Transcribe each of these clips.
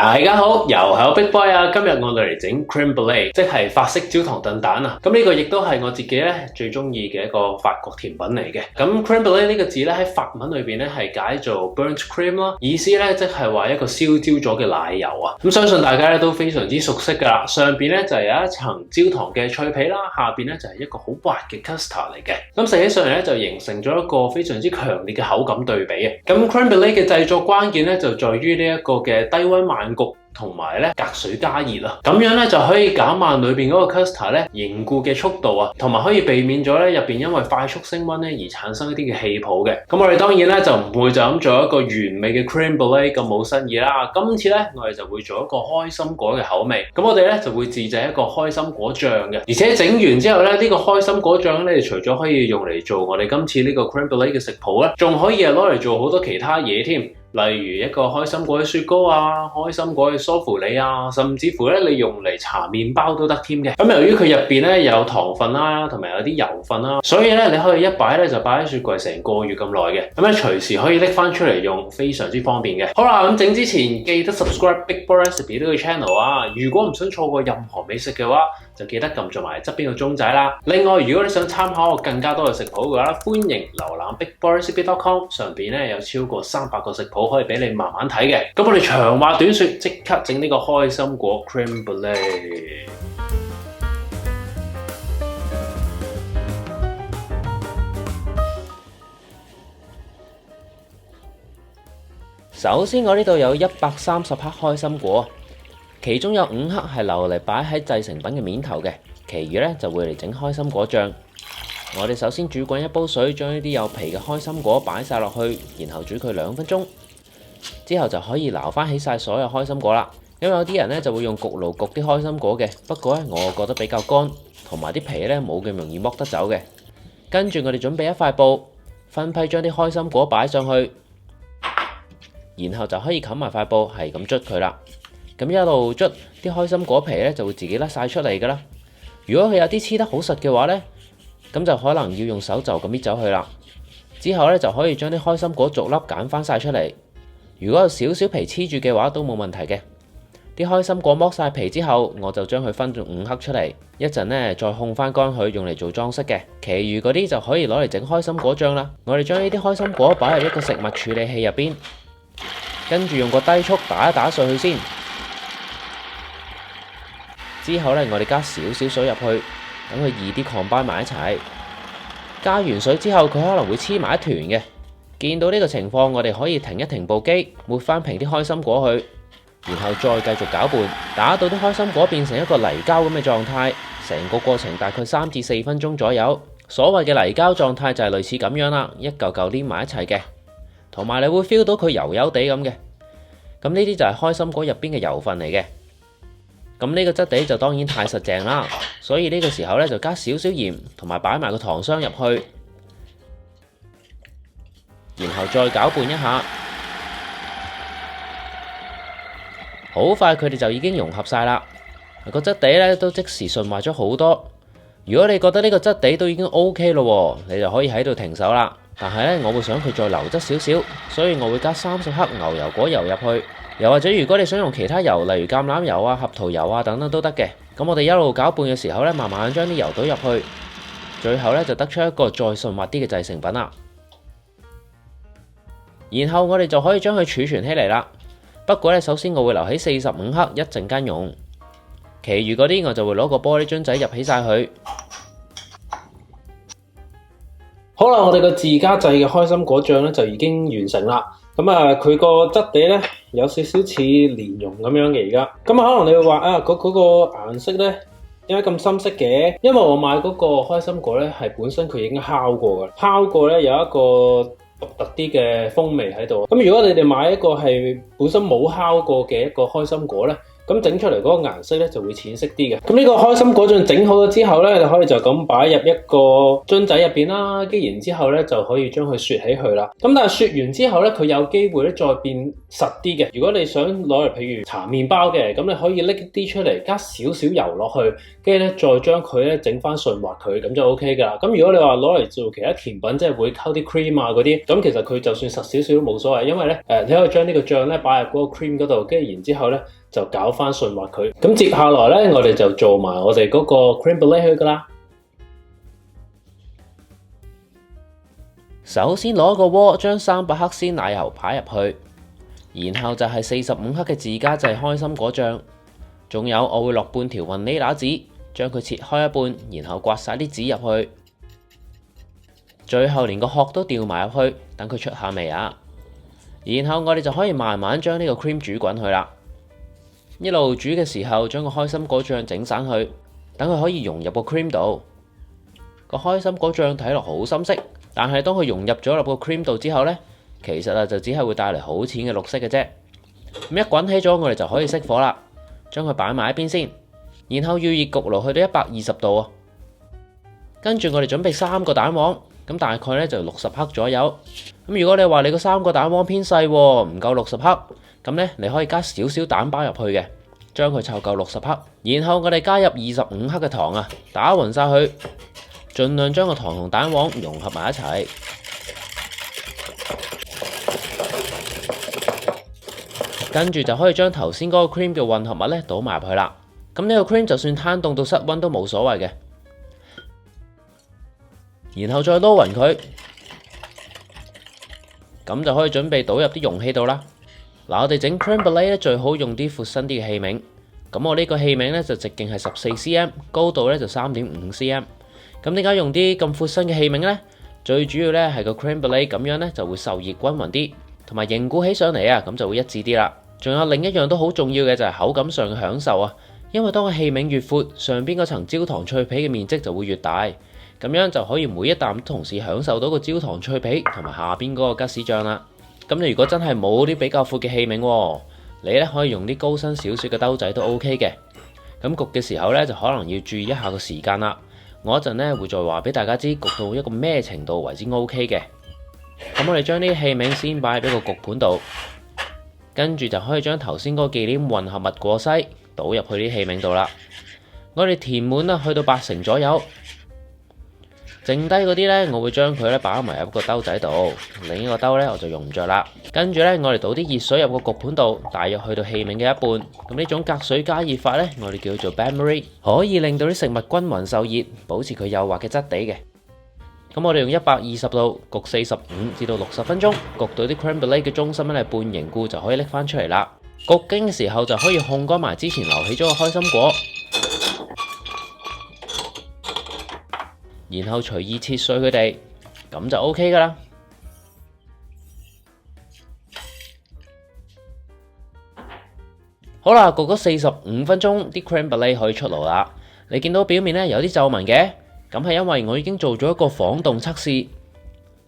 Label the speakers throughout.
Speaker 1: 大家好，又係我 Big Boy 啊！今日我哋嚟整 crème brûlée，即係法式焦糖燉蛋啊！咁呢個亦都係我自己咧最中意嘅一個法國甜品嚟嘅。咁 crème brûlée呢個字咧喺法文裏邊咧係解做 burnt cream 啦，意思咧即係話一個燒焦咗嘅奶油啊！咁相信大家咧都非常之熟悉噶啦，上邊咧就係有一層焦糖嘅脆皮啦，下邊咧就係一個好滑嘅 custard 嚟嘅。咁食起上嚟咧就形成咗一個非常之強烈嘅口感對比啊！咁 crème brûlée嘅製作關鍵咧就在於呢一個嘅低溫慢焗同埋咧隔水加熱啊，咁樣咧就可以減慢裏邊嗰個 custard 咧凝固嘅速度啊，同埋可以避免咗咧入邊因為快速升溫咧而產生一啲嘅氣泡嘅。咁我哋當然咧就唔會就咁做一個完美嘅 crème brûlée 咁冇新意啦。今次咧我哋就會做一個開心果嘅口味，咁我哋咧就會自製一個開心果醬嘅，而且整完之後咧呢個開心果醬咧除咗可以用嚟做我哋今次呢個 crème brûlée 嘅食譜咧，仲可以係攞嚟做好多其他嘢添。例如一個開心果嘅雪糕啊，開心果嘅梳芙梨啊，甚至乎咧你用嚟搽麵包都得添嘅。咁由於佢入邊咧有糖分啦，同埋有啲油分啦，所以咧你可以一擺咧就擺喺雪櫃成個月咁耐嘅。咁咧隨時可以拎翻出嚟用，非常之方便嘅。好啦，咁整之前記得 subscribe Big Boy Recipe 呢個 channel 啊。如果唔想錯過任何美食嘅話，就記得撳咗埋側邊個鐘仔啦。另外，如果你想參考我更加多嘅食譜嘅話，歡迎瀏覽 bigboyrecipe.com， 上邊咧有超過300個食譜可以俾你慢慢睇嘅。咁我哋長話短說，即刻整呢個開心果 crème brûlée。
Speaker 2: 首先我呢度有130克開心果，其中有5克係留嚟擺喺製成品嘅面頭嘅，其餘咧就會嚟整開心果醬。我哋首先煮滾一煲水，將呢啲有皮嘅開心果擺晒落去，然後煮佢2分鐘，之後就可以撈翻起晒所有開心果啦。因為有啲人咧就會用焗爐焗啲開心果嘅，不過咧我覺得比較乾，同埋啲皮咧冇咁容易剝得走嘅。跟住我哋準備一塊布，分批將啲開心果擺上去，然後就可以冚埋塊布，係咁捽佢啦。咁一路捽啲開心果皮咧就會自己甩晒出嚟噶啦。如果佢有啲黐得好實嘅話咧，咁就可能要用手就咁搣走佢啦。之後咧就可以將啲開心果逐粒揀翻晒出嚟。如果有少少皮黐住嘅話都冇問題嘅。啲開心果剝晒皮之後，我就將佢分咗5克出嚟，一陣咧再烘翻乾佢，用嚟做裝飾嘅。其餘嗰啲就可以攞嚟整開心果醬啦。我哋將呢啲開心果擺入一個食物處理器入邊，跟住用個低速打一打碎佢先。之後咧，我哋加少少水入去，等佢易啲 combine埋一齊。加完水之後，佢可能會黐埋一團嘅。見到呢個情況，我哋可以停一停部機，抹翻平啲開心果去，然後再繼續攪拌，打到啲開心果變成一個泥膠咁嘅狀態。成個過程大概3至4分鐘左右。所謂嘅泥膠狀態就係類似咁樣啦，一嚿嚿黏埋一齊嘅，同埋你會 feel 到佢油油地咁嘅。咁呢啲就係開心果入邊嘅油分嚟嘅。咁呢個質地就當然太實淨啦，所以呢個時候咧就加少少鹽，同埋擺埋個糖霜入去，然後再攪拌一下，好快佢哋就已經融合晒啦。個質地咧都即時順滑咗好多。如果你覺得呢個質地都已經 OK 咯，你就可以喺度停手啦。但係咧，我會想佢再流質少少，所以我會加30克牛油果油入去。又或者如果你想用其他油，例如橄欖油啊、合桃油啊等等都得嘅。咁我哋一路攪拌嘅時候咧，慢慢將啲油倒入去，最後咧就得出一個再順滑啲嘅製成品啦。然後我哋就可以將佢儲存起嚟啦。不過咧，首先我會留起45克一陣間用，其餘嗰啲我就會攞個玻璃樽仔入起晒佢。
Speaker 1: 好啦，我哋個自家製嘅開心果醬咧就已經完成啦。咁啊，佢個質地咧有少少似蓮蓉咁樣嘅而家。咁可能你會話啊，嗰個顏色咧點解咁深色嘅？因為我買嗰個開心果咧係本身佢已經烤過嘅，烤過咧有一個獨特啲嘅風味喺度。咁如果你哋買一個係本身冇烤過嘅一個開心果咧，咁整出嚟嗰個顏色咧就會淺色啲嘅。咁呢個開心果醬整好咗之後咧，你可以就咁擺入一個樽仔入邊啦，跟然之後咧就可以將佢雪起去啦。咁但係雪完之後咧，佢有機會咧再變實啲嘅。如果你想攞嚟譬如搽麵包嘅，咁你可以拎啲出嚟，加少少油落去，跟住咧再將佢咧整翻順滑佢，咁就 OK 噶啦。咁如果你話攞嚟做其他甜品，即係會溝啲 cream 啊嗰啲，咁其實佢就算實少少都冇所謂，因為咧你可以將呢個醬咧擺入嗰個 cream 嗰度，跟住然之後咧就搞翻順滑佢。咁接下來咧，我哋就做埋我哋嗰個 crème brûlée去噶啦。
Speaker 2: 首先攞個鍋，將300克鮮奶油擺入去，然後就係45克嘅自家製開心果醬，仲有我會落半條雲呢拿籽，將佢切開一半，然後刮晒啲籽入去，最後連個殼都掉埋入去，等佢出下味啊！然後我哋就可以慢慢將呢個 cream 煮滾去啦。一路煮嘅時候，將個開心果醬整散去，等佢可以融入個 cream 度。個開心果醬睇落好深色，但係當佢融入咗入個 cream 度之後呢，其實就只係會帶嚟好淺嘅綠色嘅啫。咁一滾起咗，我哋就可以熄火啦，將佢擺埋一邊先。然後預熱焗爐去到120度啊。跟住我哋準備3個蛋黃，咁大概咧就60克左右。咁如果你話你個3個蛋黃偏細，唔夠60克，咁咧你可以加少少蛋白入去嘅，將佢湊夠60克。然後我哋加入25克嘅糖啊，打勻晒佢，盡量將個糖同蛋黃融合埋一齊。跟住就可以將頭先嗰個 cream 嘅混合物咧倒埋入去啦。咁呢個 cream 就算攤凍到室溫都冇所謂嘅。然後再撈勻佢，咁就可以準備倒入啲容器度啦。嗱，我哋整 crème brûlée 咧最好用啲闊身啲嘅器皿。咁我呢個器皿咧就直徑係14 cm， 高度咧就3.5 cm。咁點解用啲咁闊身嘅器皿咧？最主要咧係個 crème brûlée咁樣咧就會受熱均勻啲，同埋凝固起上嚟啊，咁就會一致啲啦。仲有另一樣都好重要嘅就係口感上嘅享受啊。因為當個器皿越闊，上邊嗰層焦糖脆皮嘅面積就會越大，咁樣就可以每一啖都同時享受到個焦糖脆皮同埋下邊嗰個吉士醬啦。咁你如果真係冇啲比較闊嘅器皿，你咧可以用啲高身少少嘅兜仔都 OK 嘅。咁焗嘅時候咧就可能要注意一下個時間啦。我一陣咧會再話俾大家知焗到一個咩程度為之 OK 嘅。咁我哋將呢啲器皿先擺喺個焗盤度，跟住就可以將頭先嗰個忌廉混合物過篩倒入去啲器皿度啦。我哋填滿啦，去到80%左右，剩低嗰啲咧，我會將佢咧擺埋入個兜仔度，另一個兜咧我就用唔着啦。跟住咧，我哋倒啲熱水入個焗盤度，大約去到器皿嘅一半。咁呢種隔水加熱法咧，我哋叫做 bain-marie， 可以令到啲食物均勻受熱，保持佢幼滑嘅質地嘅。咁我哋用120度焗45至到60分鐘，焗到啲 crème brûlée 嘅中心咧半凝固就可以拎翻出嚟啦。焗經嘅時候就可以烘乾埋之前留起咗個開心果，然後隨意切碎佢哋，咁就 OK 噶啦。好啦，焗咗45分鐘，啲 crème brûlée可以出爐啦。你見到表面咧有啲皺紋嘅，咁係因為我已經做咗一個晃動測試，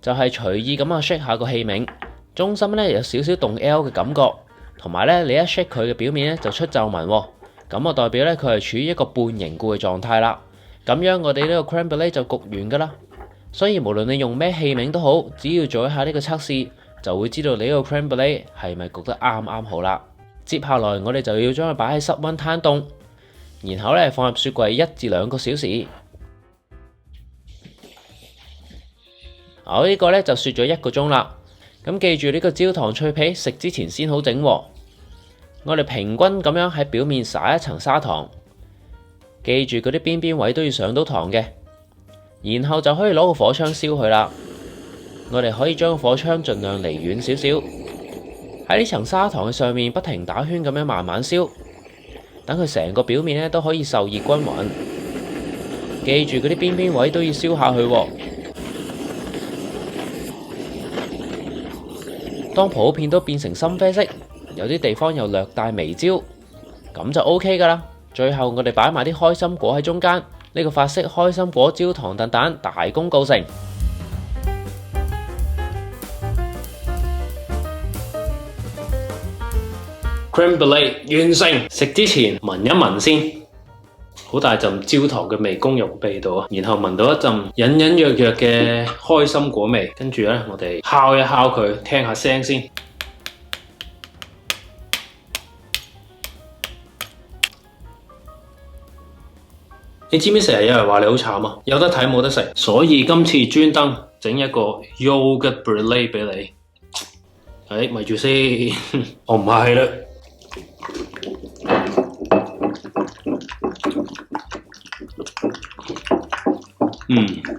Speaker 2: 就係隨意咁啊 shake 下個器皿，中心咧有少少動 L 嘅感覺。同埋咧，你一 shake 佢嘅表面咧就出皺紋喎，咁啊代表咧佢係處於一個半凝固嘅狀態啦。咁樣我哋呢個 crème brûlée就焗完噶啦。所以無論你用咩器皿都好，只要做一下呢個測試，就會知道你呢個 crème brûlée係咪焗得啱啱好啦。接下來我哋就要將佢擺喺室溫攤凍，然後咧放入雪櫃1至2個小時。我呢個咧就雪咗1個鐘啦。咁記住呢個焦糖脆皮食之前先好整喎。我哋平均咁樣喺表面撒一層砂糖，記住嗰啲邊邊位都要上到糖嘅，然後就可以攞個火槍燒佢啦。我哋可以將個火槍盡量離遠少少，喺呢層砂糖嘅上面不停打圈咁樣慢慢燒，等佢成個表面咧都可以受熱均勻。記住嗰啲邊邊位都要燒下去喎。當普遍都變成深啡色，有啲地方又略帶微焦，咁就 OK 噶啦。最後我哋擺埋啲開心果喺中間，呢個法式開心果焦糖燉蛋大功告成。
Speaker 1: crème brûlée完成。食之前聞一聞先，好大陣焦糖嘅味攻入鼻度啊，然後聞到一陣隱隱約約嘅開心果味，跟住咧我哋敲一敲佢，聽下聲先。你知唔知成日有人話你好慘啊？有得睇冇得食，所以今次專登整一個 yogurt brûlée 俾你。咪住先，我唔係啦。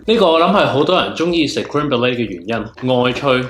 Speaker 1: 呢個我諗係好多人中意食 crème brûlée 嘅原因，外脆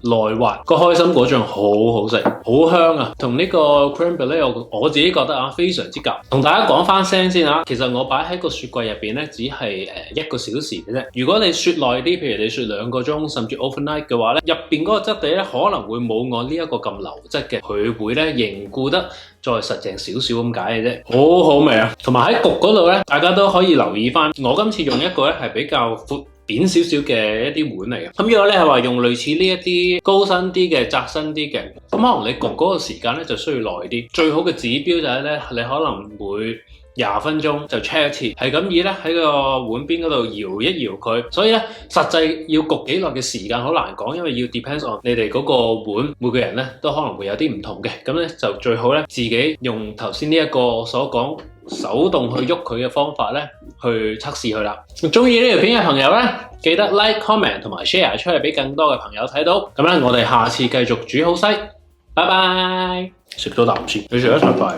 Speaker 1: 內滑，個開心果醬好好食，好香啊！同呢個 crème brûlée我自己覺得啊，非常之夾。同大家講翻聲先啊，其實我擺喺個雪櫃入邊咧，只係1個小時嘅啫。如果你雪耐啲，譬如你雪2個鐘，甚至 overnight 嘅話咧，入邊嗰個質地咧可能會冇我呢一個咁流質嘅，佢會咧凝固得再實淨少少咁解嘅啫，好好味啊！同埋喺焗嗰度咧，大家都可以留意翻，我今次用一個咧係比較闊扁少少嘅一啲碗嚟嘅。咁如果你係話用類似呢一啲高身啲嘅、窄身啲嘅，咁可能你焗嗰個時間咧就需要耐啲。最好嘅指標就係咧，你可能每20分鐘就 check 一次，係咁以咧喺個碗邊嗰度搖一搖佢。所以咧，實際要焗幾耐嘅時間好難講，因為要 depends on 你哋嗰個碗，每個人咧都可能會有啲唔同嘅。咁咧就最好咧自己用頭先呢一個所講手動去喐佢嘅方法咧，去測試佢啦。中意呢條片嘅朋友咧，記得 like、comment 同埋 share 出去俾更多嘅朋友睇到。咁咧，我哋下次繼續煮好西，拜拜。食咗啖先，你食得太快。